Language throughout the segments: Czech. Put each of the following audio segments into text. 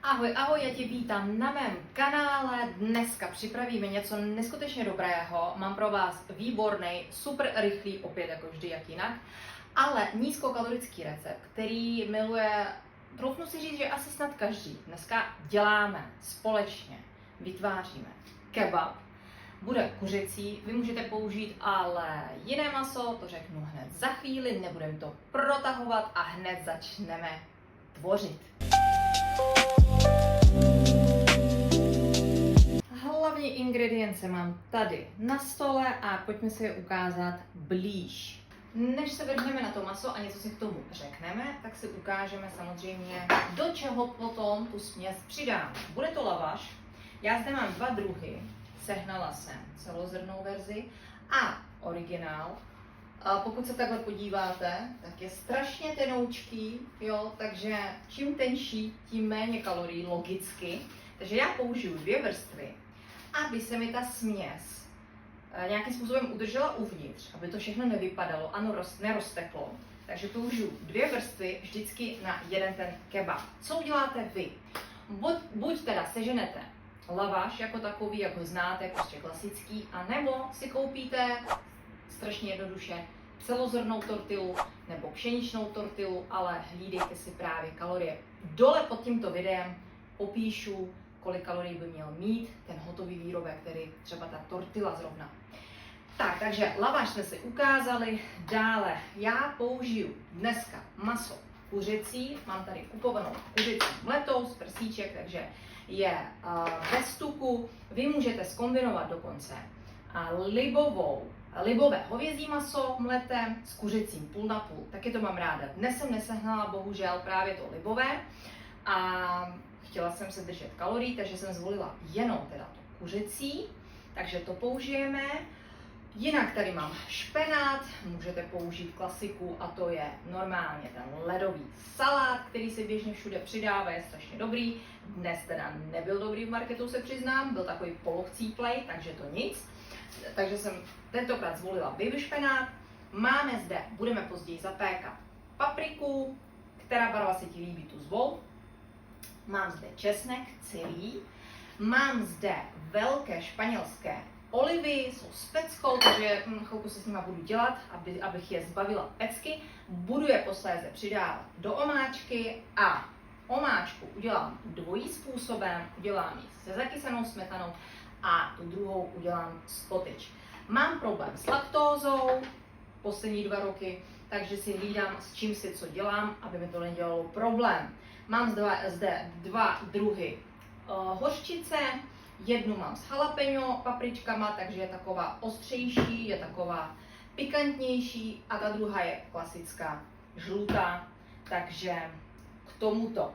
Ahoj, ahoj, já tě vítám na mém kanále. Dneska připravíme něco neskutečně dobrého. Mám pro vás výborný, super rychlý, opět jako vždy, jak jinak, ale nízkokalorický recept, který miluje, troufnu si říct, že asi snad každý. Dneska děláme společně, vytváříme kebab. Bude kuřecí, vy můžete použít ale jiné maso, to řeknu hned za chvíli, nebudeme to protahovat a hned začneme tvořit. Hlavní ingredience mám tady na stole a pojďme si je ukázat blíž. Než se vrhneme na to maso a něco si k tomu řekneme, tak si ukážeme samozřejmě, do čeho potom tu směs přidám. Bude to lavaš, já zde mám dva druhy, sehnala jsem celozrnnou verzi a originál. A pokud se takhle podíváte, tak je strašně tenoučký, jo, takže čím tenší, tím méně kalorií, logicky. Takže já použiju dvě vrstvy, aby se mi ta směs nějakým způsobem udržela uvnitř, aby to všechno nevypadalo a nerozteklo. Takže použiju dvě vrstvy vždycky na jeden ten kebab. Co uděláte vy? Buď teda seženete lavaš jako takový, jak ho znáte, prostě klasický, anebo si koupíte strašně jednoduše celozrnnou tortilu nebo pšeničnou tortilu, ale hlídejte si právě kalorie. Dole pod tímto videem popíšu, kolik kalorií by měl mít ten hotový výrobek, který třeba ta tortila zrovna. Tak, takže lavaš jsme si ukázali, dále já použiju dneska maso kuřecí, mám tady kupovanou kuřecí mletou z prsíček, takže je bez tuku, vy můžete zkombinovat dokonce libové hovězí maso mleté s kuřecím půl na půl, taky to mám ráda. Dnes jsem nesehnala bohužel právě to libové a chtěla jsem se držet kalorií, takže jsem zvolila jenom teda to kuřecí, takže to použijeme. Jinak tady mám špenát, můžete použít klasiku a to je normálně ten ledový salát, který se běžně všude přidává, je strašně dobrý. Dnes teda nebyl dobrý v marketu, se přiznám, byl takový polohcíplej, takže to nic. Takže jsem tentokrát zvolila baby špenát. Máme zde, budeme později zapékat papriku, která barva se ti líbí, tu zvol. Mám zde česnek celý, mám zde velké španělské olivy, jsou s peckou, takže chvilku se s nima budu dělat, abych je zbavila pecky. Budu je posléze přidávat do omáčky a omáčku udělám dvojí způsobem, udělám ji se zakysanou smetanou a tu druhou udělám s cottage. Mám problém s laktózou poslední 2 roky, takže si hlídám, s čím si co dělám, aby mi to nedělalo problém. Mám zde dva druhy hořčice, jednu mám s jalapeno papričkama, takže je taková ostřejší, je taková pikantnější a ta druhá je klasická žlutá, takže k tomuto.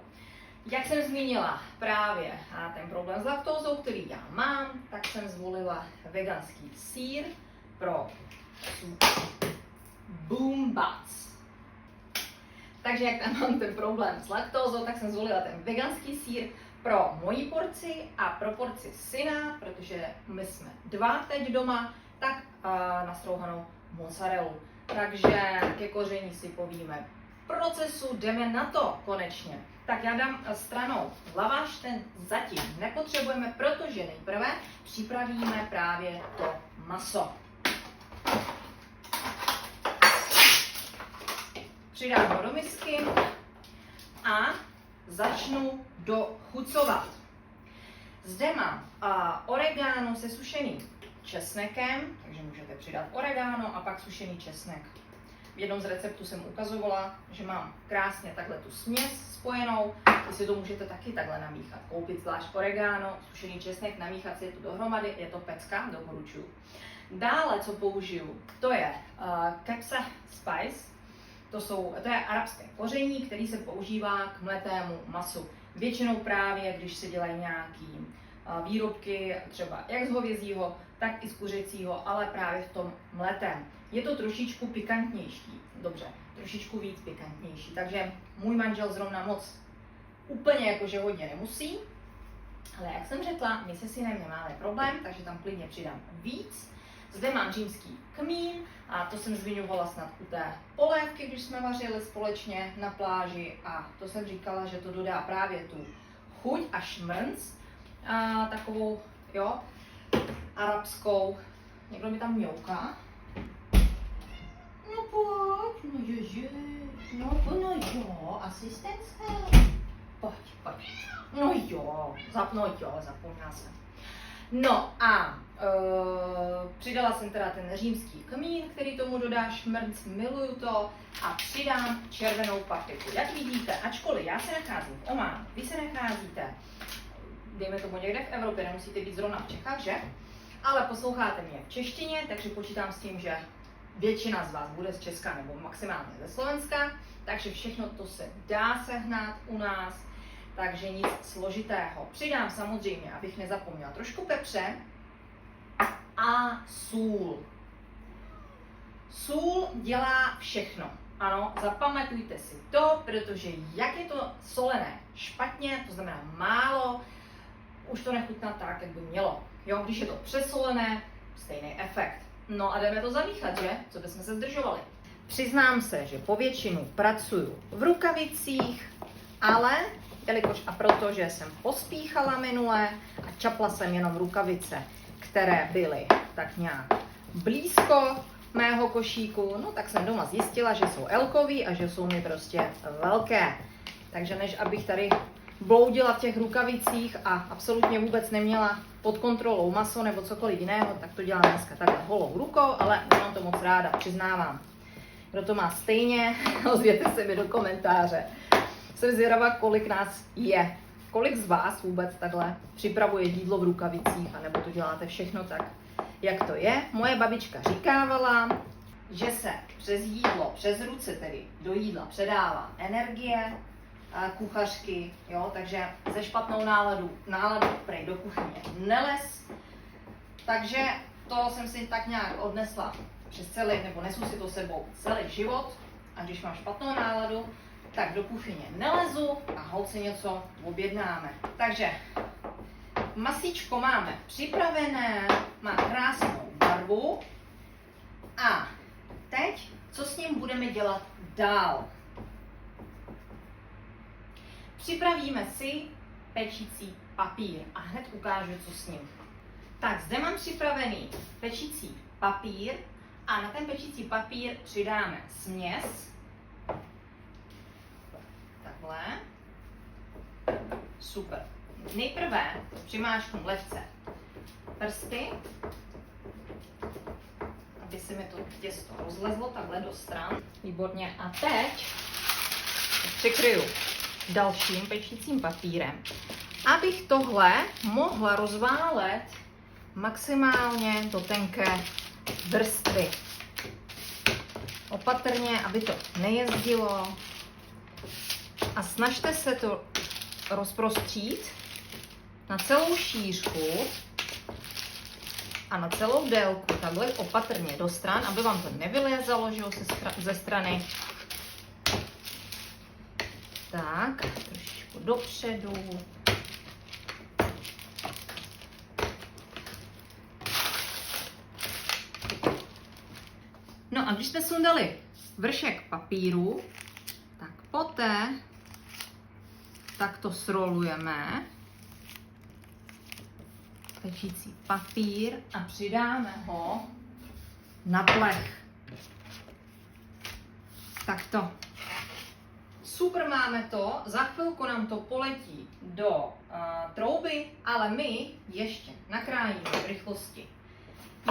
Jak jsem zmínila právě a ten problém s laktózou, který já mám, tak jsem zvolila veganský sýr pro Boom Buns. Takže jak tam mám ten problém s laktózou, tak jsem zvolila ten veganský sýr pro moji porci a pro porci syna, protože my jsme 2 teď doma, tak nastrouhanou mozzarellu. Takže ke koření si povíme procesu, jdeme na to konečně. Tak já dám stranou lavaš, ten zatím nepotřebujeme, protože nejprve připravíme právě to maso. Přidám ho do misky a začnu dochucovat. Zde mám oregano se sušeným česnekem, takže můžete přidat oregano a pak sušený česnek. V jednom z receptů jsem ukazovala, že mám krásně takhle tu směs spojenou, vy si to můžete taky takhle namíchat. Koupit zvlášť oregano, sušený česnek, namíchat si to dohromady, je to pecka, doporučuji. Dále, co použiju, to je kepsa spice, to je arabské koření, který se používá k mletému masu. Většinou právě, když se dělají nějaký výrobky, třeba jak z hovězího, tak i z kuřecího, ale právě v tom mletém. Je to trošičku pikantnější, dobře, trošičku víc pikantnější, takže můj manžel zrovna moc úplně jakože hodně nemusí, ale jak jsem řekla, my se synem nemáme problém, takže tam klidně přidám víc. Zde mám římský kmín a to jsem zmiňovala snad u té polévky, když jsme vařili společně na pláži a to jsem říkala, že to dodá právě tu chuť a šmrnc, takovou, jo, arabskou. Někdo mi tam mňouká. No pojď, no ježiš, no jo, asistence. Pojď. No jo, zapomněla jsem. No a přidala jsem teda ten římský kmín, který tomu dodá šmrnc, miluju to, a přidám červenou papriku. Jak vidíte, ačkoliv já se nacházím v Ománu, vy se nacházíte, dejme tomu někde v Evropě, nemusíte být zrovna v Čechách, že? Ale posloucháte mě v češtině, takže počítám s tím, že většina z vás bude z Česka nebo maximálně ze Slovenska, takže všechno to se dá sehnat u nás, takže nic složitého. Přidám samozřejmě, abych nezapomněla, trošku pepře a sůl. Sůl dělá všechno. Ano, zapamatujte si to, protože jak je to solené špatně, to znamená málo, už to nechutná tak, jak by mělo. Jo, když je to přesolené, stejný efekt. No a jdeme to zamíchat, že? Co bychom se zdržovali? Přiznám se, že po většinu pracuju v rukavicích, ale jelikož a protože jsem pospíchala minule a čapla jsem jenom rukavice, které byly tak nějak blízko mého košíku, no tak jsem doma zjistila, že jsou elkový a že jsou mi prostě velké. Takže než abych tady bloudila v těch rukavicích a absolutně vůbec neměla pod kontrolou maso nebo cokoliv jiného, tak to dělám dneska takhle holou rukou, ale mám to moc ráda, přiznávám. Kdo to má stejně, ozvěte se mi do komentáře. Jsem zvědavá, kolik nás je. Kolik z vás vůbec takhle připravuje jídlo v rukavicích, anebo to děláte všechno tak, jak to je. Moje babička říkávala, že se přes jídlo, přes ruce tedy do jídla předává energie, kuchařky, jo, takže ze špatnou náladu prej do kuchyně nelez. Takže to jsem si tak nějak odnesla přes celý, nebo nesu si to sebou celý život, a když mám špatnou náladu, tak do kuchyně nelezu a holt si něco objednáme. Takže masíčko máme připravené, má krásnou barvu a teď, co s ním budeme dělat dál? Připravíme si pečící papír a hned ukážu, co s ním. Tak zde mám připravený pečící papír a na ten pečící papír přidáme směs. Takhle. Super. Nejprve přimáčknu lehce prsty, aby se mi to těsto rozlezlo takhle do stran. Výborně. A teď přikryju dalším pečícím papírem, abych tohle mohla rozválet maximálně do tenké vrstvy. Opatrně, aby to nejezdilo, a snažte se to rozprostřít na celou šířku a na celou délku, takhle opatrně do stran, aby vám to nevylézalo, že jo, ze strany. Tak, trošičku dopředu. No a když jsme sundali vršek papíru, tak poté tak to srolujeme pečící papír a přidáme ho na plech. Takto. Super, máme to, za chvilku nám to poletí do trouby, ale my ještě nakrájíme v rychlosti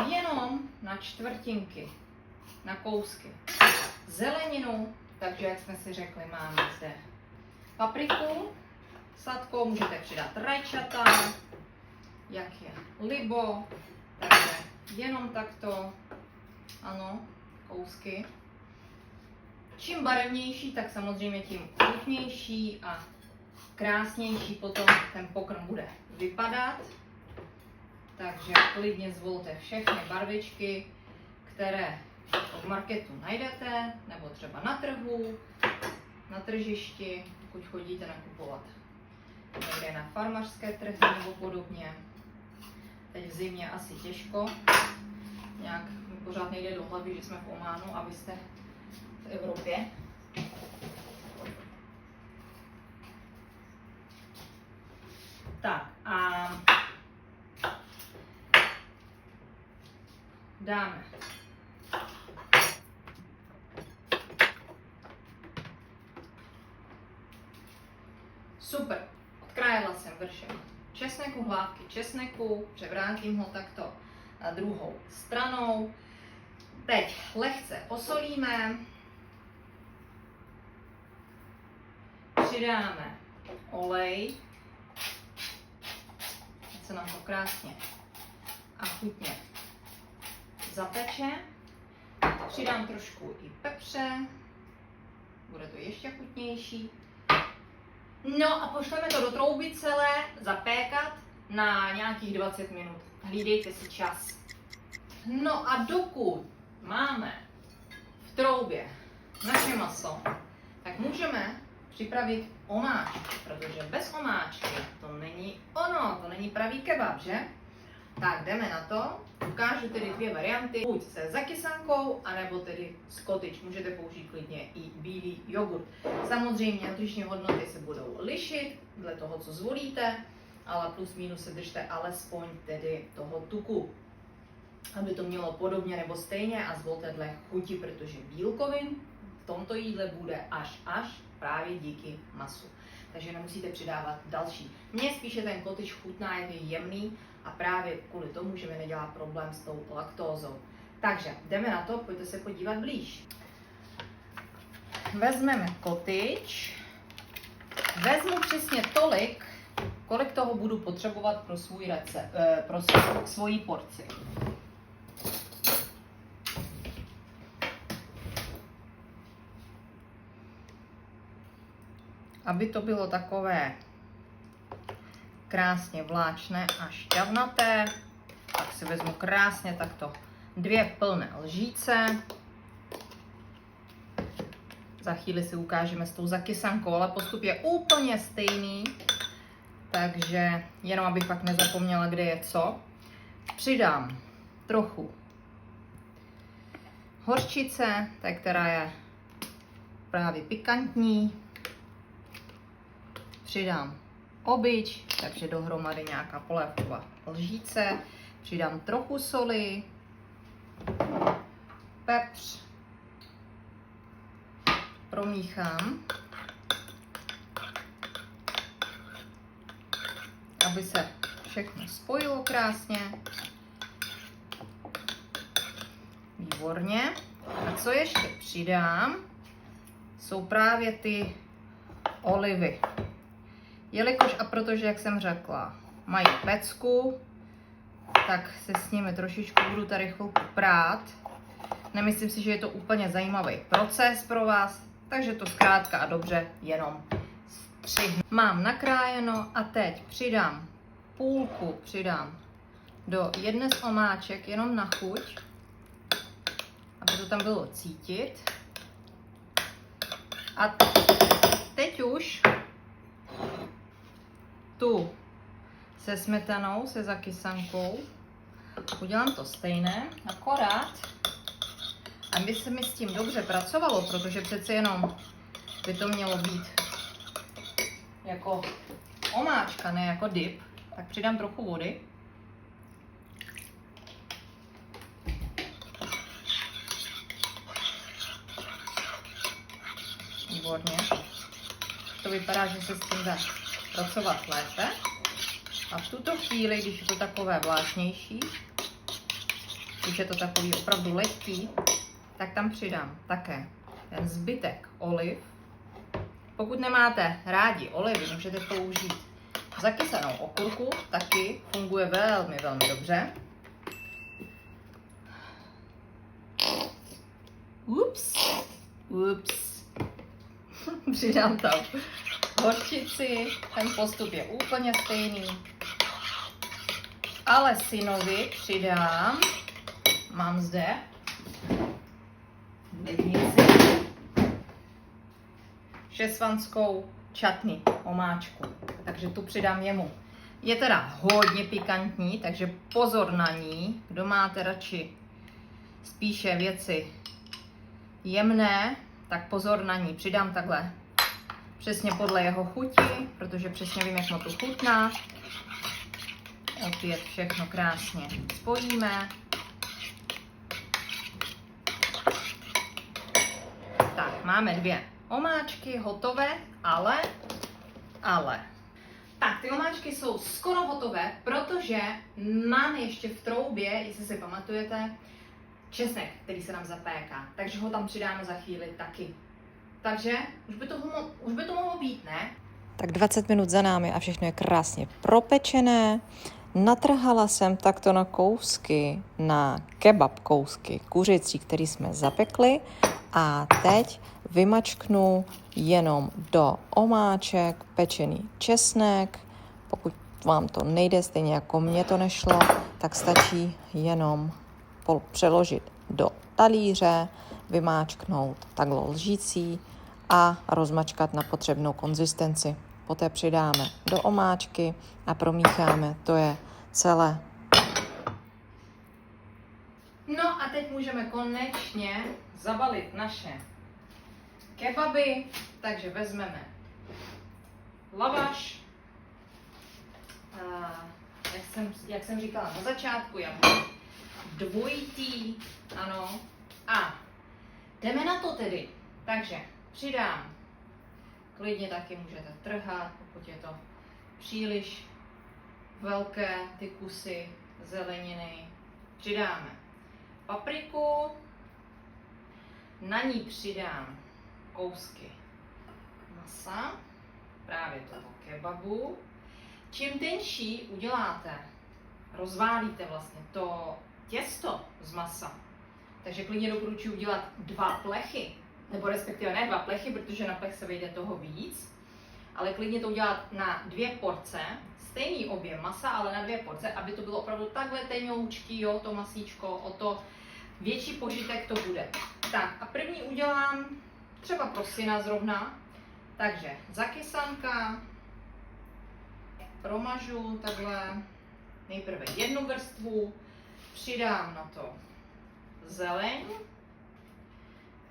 jenom na čtvrtinky, na kousky zeleninu, takže jak jsme si řekli, máme zde papriku sladkou, můžete přidat rajčata, jak je libo, takže jenom takto, ano, kousky. Čím barevnější, tak samozřejmě tím chutnější a krásnější potom ten pokrm bude vypadat. Takže klidně zvolte všechny barvičky, které v marketu najdete, nebo třeba na trhu, na tržišti, pokud chodíte nakupovat někde na farmářské trhy nebo podobně. Teď v zimě asi těžko, nějak mi pořád nejde do hlavy, že jsme v Ománu a vy jste v Evropě. dáme super. Odkrájela jsem vršek česneku, hlávky česneku, převrántím ho takto na druhou stranou. Teď lehce posolíme, přidáme olej, ať se nám to krásně a chutně zapeče. Přidám trošku i pepře, bude to ještě chutnější. No a pošleme to do trouby celé zapékat na nějakých 20 minut. Hlídejte si čas. No a dokud máme v troubě naše maso, tak můžeme připravit omáčku, protože bez omáčky to není ono, to není pravý kebab, že? Tak jdeme na to. Ukážu tedy dvě varianty, buď se zakysankou, anebo tedy s cottage. Můžete použít klidně i bílý jogurt. Samozřejmě nutriční hodnoty se budou lišit dle toho, co zvolíte, ale plus minus se držte alespoň tedy toho tuku, aby to mělo podobně nebo stejně a zvolte dle chuti, protože bílkovin v tomto jídle bude až právě díky masu. Takže nemusíte přidávat další. Mně spíše ten cottage chutná, je jemný a právě kvůli tomu, že mi nedělá problém s tou laktózou. Takže jdeme na to, pojďte se podívat blíž. Vezmeme cottage, vezmu přesně tolik, kolik toho budu potřebovat pro svůj recept, pro svoji porci. Aby to bylo takové krásně vláčné a šťavnaté, tak si vezmu krásně takto 2 plné lžíce. Za chvíli si ukážeme s tou zakysankou, ale postup je úplně stejný, takže jenom abych pak nezapomněla, kde je co. Přidám trochu hořčice, která je právě pikantní. Přidám obyč, takže dohromady nějaká polévková lžíce. Přidám trochu soli, pepř, promíchám, aby se všechno spojilo krásně. Výborně. A co ještě přidám, jsou právě ty olivy. Jelikož a protože, jak jsem řekla, mají pecku, tak se s nimi trošičku budu tady chvilku prát. Nemyslím si, že je to úplně zajímavý proces pro vás, takže to zkrátka a dobře jenom střihnu. Mám nakrájeno a teď přidám půlku, do jedné z omáček jenom na chuť, aby to tam bylo cítit. A teď už tu se smetanou, se zakysankou udělám to stejné, akorát, aby se mi s tím dobře pracovalo, protože přece jenom by to mělo být jako omáčka, ne jako dip, tak přidám trochu vody. Výborně. To vypadá, že se s tím dá pracovat lépe. A v tuto chvíli, když je to takové vláčnější, když je to takový opravdu lehký, tak tam přidám také ten zbytek oliv. Pokud nemáte rádi olivy, můžete použít zakysanou okurku, taky funguje velmi, velmi dobře. Ups. Přidám tam hořčici, ten postup je úplně stejný. Ale synovi přidám, mám zde lednici, šesvanskou čatni, omáčku, takže tu přidám jemu. Je teda hodně pikantní, takže pozor na ní, kdo máte radši spíše věci jemné, tak pozor na ní, přidám takhle přesně podle jeho chuti, protože přesně vím, jak mu to chutná. Opět všechno krásně spojíme. Tak, máme 2 omáčky hotové, ale. Tak, ty omáčky jsou skoro hotové, protože máme ještě v troubě, jestli si pamatujete, česnek, který se nám zapéká. Takže ho tam přidáme za chvíli taky. Takže už by to mohlo být, ne? Tak 20 minut za námi a všechno je krásně propečené. Natrhala jsem takto na kousky, na kebab kousky kuřecí, který jsme zapekli a teď vymačknu jenom do omáček pečený česnek. Pokud vám to nejde, stejně jako mně to nešlo, tak stačí jenom přeložit do talíře, vymáčknout takhle lžící a rozmačkat na potřebnou konzistenci. Poté přidáme do omáčky a promícháme. To je celé. No a teď můžeme konečně zabalit naše kebaby. Takže vezmeme lavaš. Jak jsem říkala na začátku, jablko dvojitý, ano. A jdeme na to tedy. Takže přidám, klidně taky můžete trhat, pokud je to příliš velké ty kusy zeleniny. Přidáme papriku, na ní přidám kousky masa, právě toho kebabu. Čím tenčí uděláte, rozválíte vlastně to těsto z masa, takže klidně doporučuji udělat 2 plechy, nebo respektive ne 2 plechy, protože na plech se vejde toho víc, ale klidně to udělat na 2 porce, stejný objem masa, ale na 2 porce, aby to bylo opravdu takhle tenoučký, jo, to masíčko, o to větší požitek to bude. Tak a první udělám třeba pro syna zrovna, takže zakysanka, promažu takhle nejprve 1 vrstvu, přidám na to zeleň,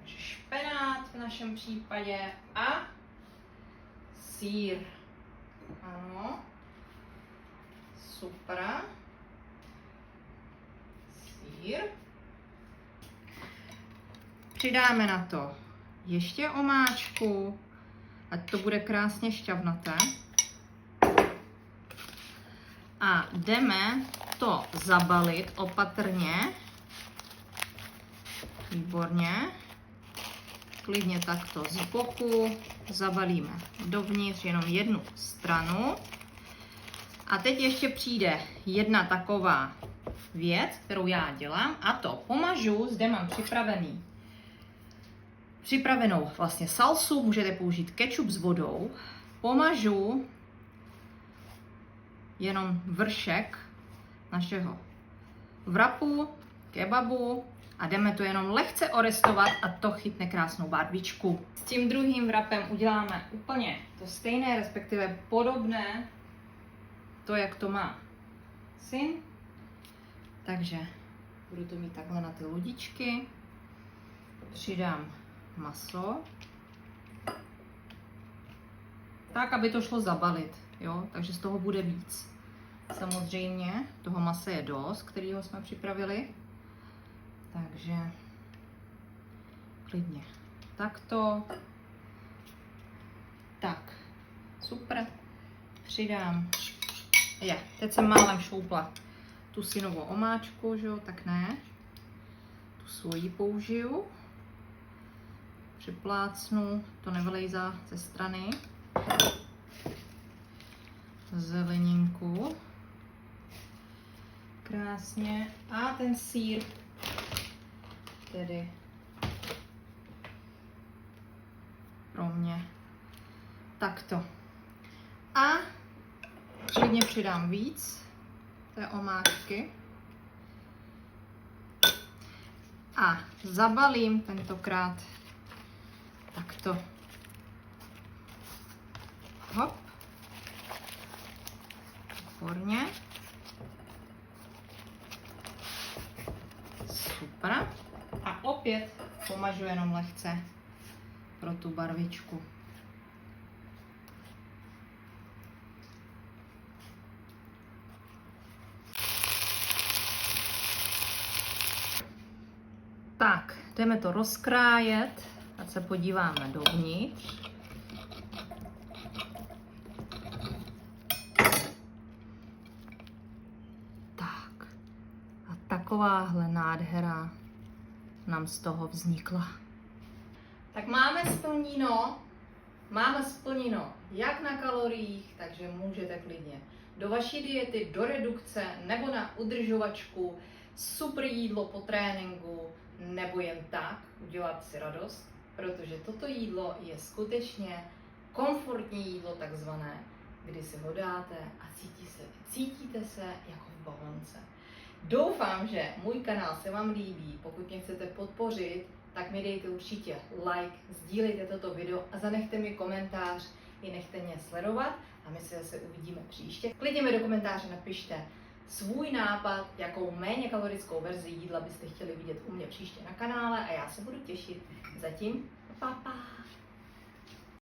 takže špenát v našem případě a sýr. Ano, super. Sýr. Přidáme na to ještě omáčku, ať to bude krásně šťavnaté. A jdeme to zabalit opatrně. Výborně. Klidně takto z boku zabalíme dovnitř jenom 1 stranu. A teď ještě přijde jedna taková věc, kterou já dělám, a to pomažu, zde mám připravenou vlastně salsu, můžete použít kečup s vodou, pomažu jenom vršek našeho wrapu, kebabu a jdeme to jenom lehce orestovat a to chytne krásnou barvičku. S tím druhým wrapem uděláme úplně to stejné, respektive podobné, to, jak to má syn. Takže budu to mít takhle na ty ludičky, přidám maso, tak, aby to šlo zabalit, jo? Takže z toho bude víc. Samozřejmě toho masa je dost, kterýho jsme připravili, takže klidně takto. Tak, super, přidám, teď jsem málem šoupla tu synovou omáčku, že jo, tak ne, tu svoji použiju, připlácnu, to nevylejzá ze strany, zeleninku, krásně, a ten sýr tedy pro mě takto. A klidně přidám víc té omáčky a zabalím tentokrát takto. Hop. Výborně. Super. A opět pomažu jenom lehce pro tu barvičku. Tak, jdeme to rozkrájet, ať se podíváme dovnitř. Tak. A takováhle nádhera nám z toho vznikla. Tak máme splněno jak na kaloriích, takže můžete klidně do vaší diety, do redukce nebo na udržovačku, super jídlo po tréninku nebo jen tak udělat si radost, protože toto jídlo je skutečně komfortní jídlo takzvané, kdy si ho dáte a cítíte se jako v bavlnce. Doufám, že můj kanál se vám líbí. Pokud mě chcete podpořit, tak mi dejte určitě like, sdílejte toto video a zanechte mi komentář, i nechte mě sledovat a my se zase uvidíme příště. Klidně mi do komentáře napište svůj nápad, jakou méně kalorickou verzi jídla byste chtěli vidět u mě příště na kanále a já se budu těšit. Zatím pa.